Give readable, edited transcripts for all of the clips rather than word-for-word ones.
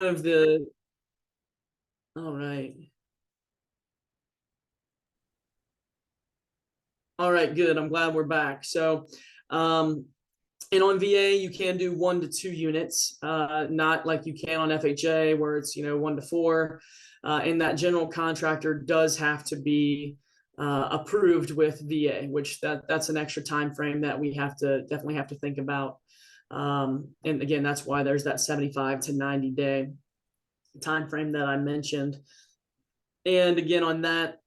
of the, all right. All right, good. I'm glad we're back. So, and on VA, you can do 1 to 2 units, not like you can on FHA where it's, 1 to 4. And that general contractor does have to be approved with VA, which that's an extra time frame that we definitely have to think about. And again, that's why there's that 75 to 90 day time frame that I mentioned. And again, on that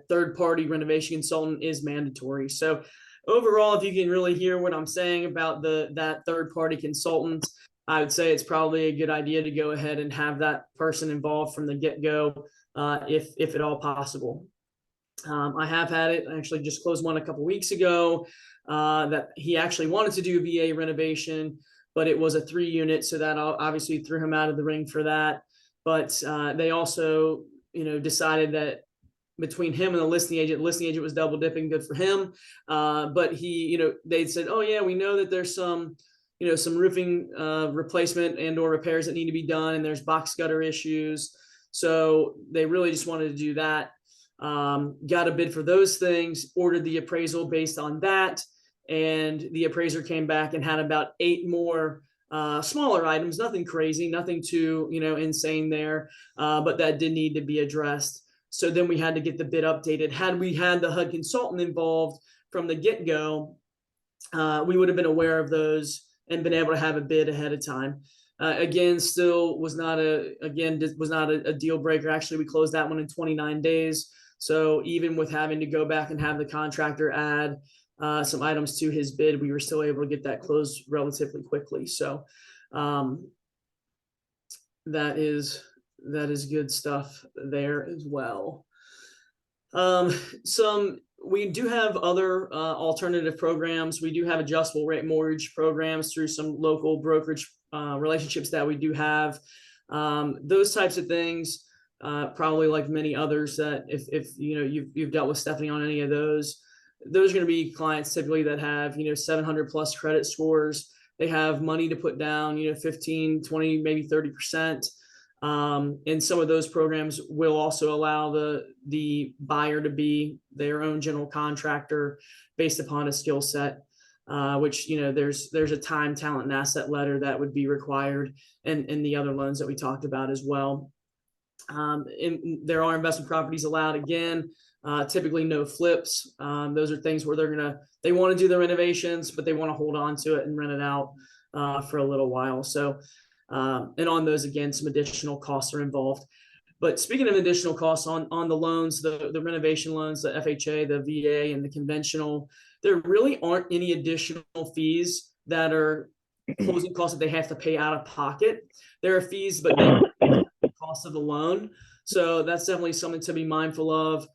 third party renovation consultant is mandatory. So overall, if you can really hear what I'm saying about that third party consultant, I would say it's probably a good idea to go ahead and have that person involved from the get-go, if at all possible. I have had it. I actually just closed one a couple weeks ago that he actually wanted to do VA renovation, but it was a 3 unit, so that obviously threw him out of the ring for that. But they also, decided that between him and the listing agent was double dipping, good for him. But he, they said, oh yeah, we know that there's some roofing replacement and or repairs that need to be done, and there's box gutter issues. So they really just wanted to do that. Got a bid for those things, ordered the appraisal based on that. And the appraiser came back and had about 8 more smaller items, nothing crazy, nothing too, insane there, but that did need to be addressed. So then we had to get the bid updated. Had we had the HUD consultant involved from the get-go, we would have been aware of those and been able to have a bid ahead of time. Again, still was not a deal breaker. Actually, we closed that one in 29 days. So even with having to go back and have the contractor add some items to his bid, we were still able to get that closed relatively quickly. So that is good stuff there as well. We do have other alternative programs. We do have adjustable rate mortgage programs through some local brokerage relationships that we do have. Those types of things, probably like many others that if you've dealt with Stephanie on any of those are going to be clients typically that have 700 plus credit scores. They have money to put down, 15, 20, maybe 30%. And some of those programs will also allow the buyer to be their own general contractor based upon a skill set, which, there's a time, talent, and asset letter that would be required in the other loans that we talked about as well. And there are investment properties allowed, again, typically no flips. Those are things where they want to do the renovations, but they want to hold on to it and rent it out for a little while. So and on those, again, some additional costs are involved. But speaking of additional costs on the loans, the renovation loans, the FHA, the VA, and the conventional, there really aren't any additional fees that are closing costs that they have to pay out of pocket. There are fees, but they the cost of the loan. So that's definitely something to be mindful of.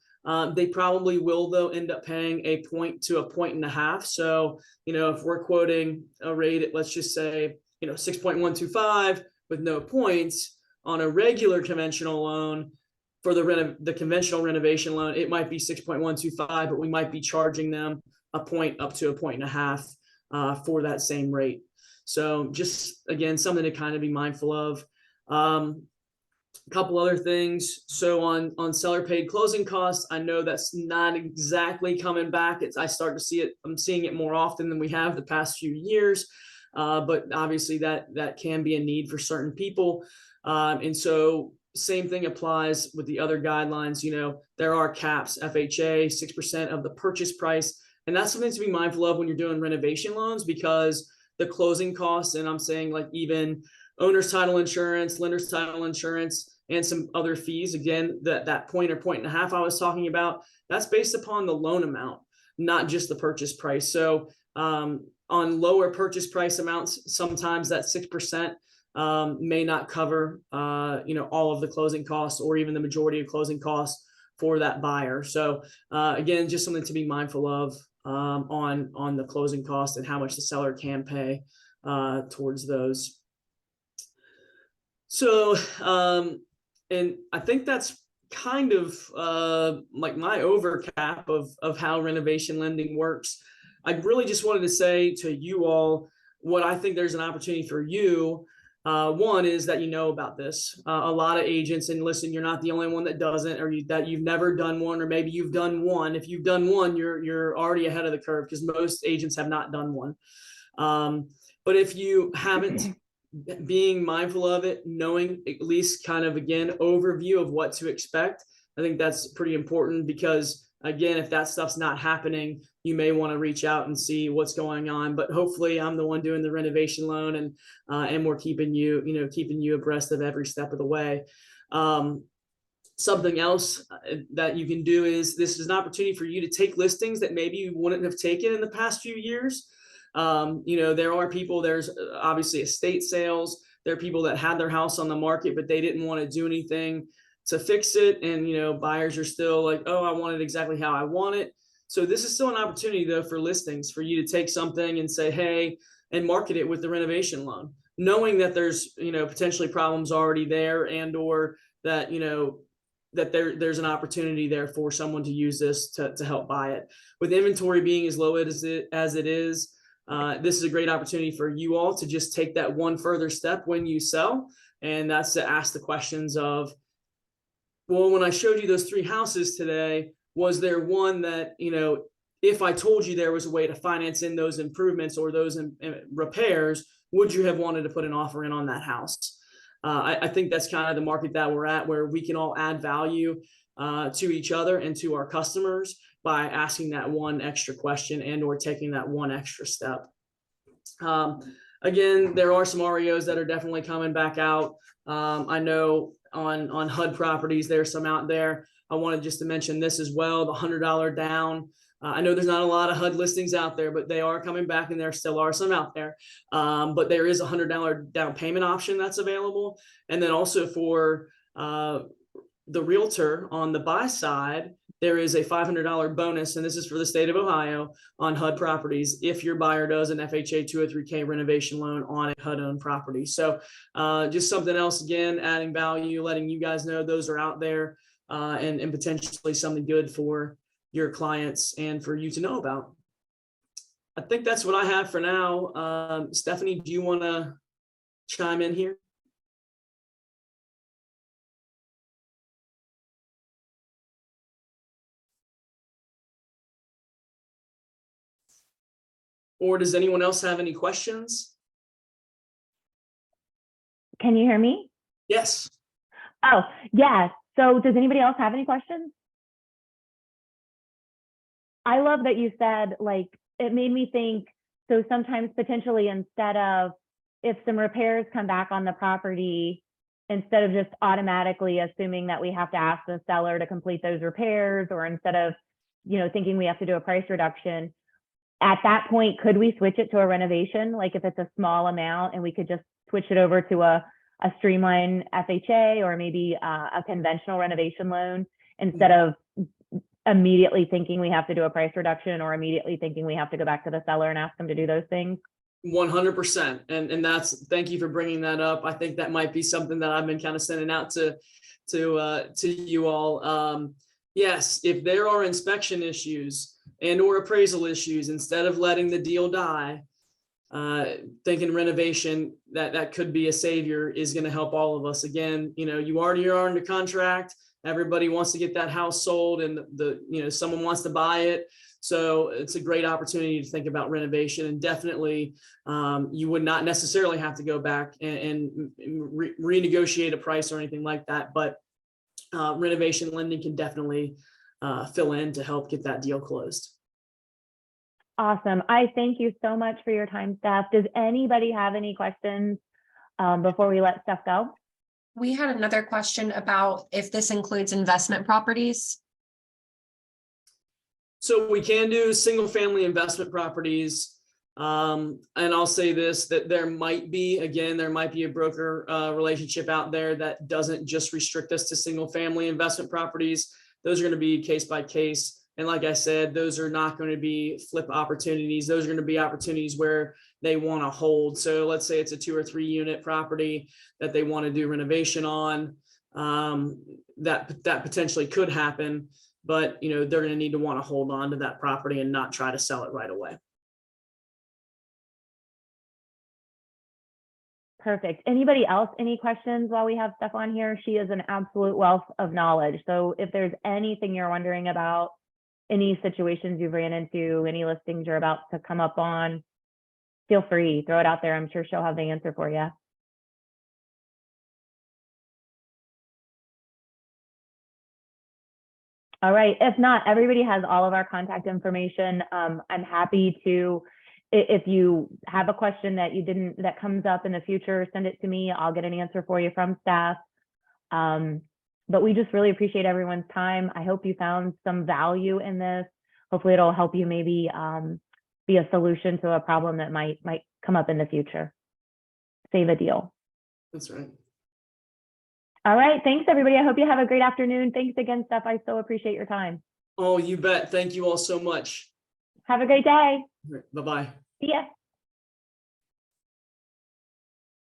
They probably will, though, end up paying a point to a point and a half. So, if we're quoting a rate at, let's just say, 6.125 with no points on a regular conventional loan for the conventional renovation loan, it might be 6.125, but we might be charging them a point up to a point and a half for that same rate. So just, again, something to kind of be mindful of. A couple other things. So on seller paid closing costs, I know that's not exactly coming back. I'm seeing it more often than we have the past few years. But obviously that can be a need for certain people. And so same thing applies with the other guidelines. There are caps, FHA, 6% of the purchase price. And that's something to be mindful of when you're doing renovation loans, because the closing costs, and I'm saying like even owner's title insurance, lender's title insurance, and some other fees, again, that point or point and a half I was talking about, that's based upon the loan amount, not just the purchase price. So on lower purchase price amounts, sometimes that 6% may not cover all of the closing costs or even the majority of closing costs for that buyer. So again, just something to be mindful of on the closing costs and how much the seller can pay towards those. So and I think that's kind of like my overcap of how renovation lending works. I really just wanted to say to you all what I think there's an opportunity for you One is that you know about this. A lot of agents, and listen, you're not the only one that doesn't, or that you've never done one, or maybe you've done one. If you've done one, you're already ahead of the curve, because most agents have not done one. But if you haven't, being mindful of it, knowing at least kind of, again, overview of what to expect, I think that's pretty important, because again, if that stuff's not happening, you may want to reach out and see what's going on. But hopefully I'm the one doing the renovation loan, and we're keeping you abreast of every step of the way. Something else that you can do is, this is an opportunity for you to take listings that maybe you wouldn't have taken in the past few years. There are people, there's obviously estate sales. There are people that had their house on the market, but they didn't want to do anything to fix it. And, buyers are still like, oh, I want it exactly how I want it. So this is still an opportunity, though, for listings, for you to take something and say, hey, and market it with the renovation loan, knowing that there's, potentially problems already there, and, or that, that there's an opportunity there for someone to use this to help buy it. With inventory being as low as it is, this is a great opportunity for you all to just take that one further step when you sell. And that's to ask the questions of, well, when I showed you those 3 houses today, was there one that, if I told you there was a way to finance in those improvements or those repairs, would you have wanted to put an offer in on that house? I think that's kind of the market that we're at, where we can all add value to each other and to our customers by asking that one extra question and or taking that one extra step. Again, there are some REOs that are definitely coming back out. I know on HUD properties, there's some out there. I wanted just to mention this as well, the $100 down. I know there's not a lot of HUD listings out there, but they are coming back, and there still are some out there. But there is a $100 down payment option that's available. And then also for the realtor on the buy side, there is a $500 bonus, and this is for the state of Ohio, on HUD properties if your buyer does an FHA 203K renovation loan on a HUD-owned property. So just something else, again, adding value, letting you guys know those are out there, and potentially something good for your clients and for you to know about. I think that's what I have for now. Stephanie, do you want to chime in here? Or does anyone else have any questions? Can you hear me? Yes. Oh, yes. So does anybody else have any questions? I love that you said, like, it made me think, so sometimes potentially, instead of, if some repairs come back on the property, instead of just automatically assuming that we have to ask the seller to complete those repairs, or instead of, thinking we have to do a price reduction, at that point, could we switch it to a renovation? Like, if it's a small amount and we could just switch it over to a streamlined FHA, or maybe a conventional renovation loan, instead of immediately thinking we have to do a price reduction, or immediately thinking we have to go back to the seller and ask them to do those things? 100%. And that's, thank you for bringing that up. I think that might be something that I've been kind of sending out to you all. Yes, if there are inspection issues and or appraisal issues, instead of letting the deal die, thinking renovation, that could be a savior, is going to help all of us. Again, you already are under contract. Everybody wants to get that house sold, and someone wants to buy it. So it's a great opportunity to think about renovation, and definitely you would not necessarily have to go back and renegotiate a price or anything like that. But renovation lending can definitely fill in to help get that deal closed. Awesome. I thank you so much for your time, Stef. Does anybody have any questions before we let Stef go? We had another question about if this includes investment properties. So we can do single family investment properties. And I'll say this, that there might be a broker relationship out there that doesn't just restrict us to single family investment properties. Those are going to be case by case. And like I said, those are not going to be flip opportunities. Those are going to be opportunities where they want to hold. So let's say it's a 2 or 3 unit property that they want to do renovation on. That potentially could happen, but they're going to need to want to hold on to that property and not try to sell it right away. Perfect. Anybody else, any questions while we have Stef on here? She is an absolute wealth of knowledge. So if there's anything you're wondering about, any situations you've ran into, any listings you're about to come up on, feel free, throw it out there. I'm sure she'll have the answer for you. All right. If not, everybody has all of our contact information. I'm happy to, if you have a question that comes up in the future, send it to me. I'll get an answer for you from staff. But we just really appreciate everyone's time. I hope you found some value in this. Hopefully it'll help you maybe be a solution to a problem that might come up in the future. Save a deal. That's right. All right. Thanks, everybody. I hope you have a great afternoon. Thanks again, Stef. I so appreciate your time. Oh, you bet. Thank you all so much. Have a great day. Bye-bye. See ya.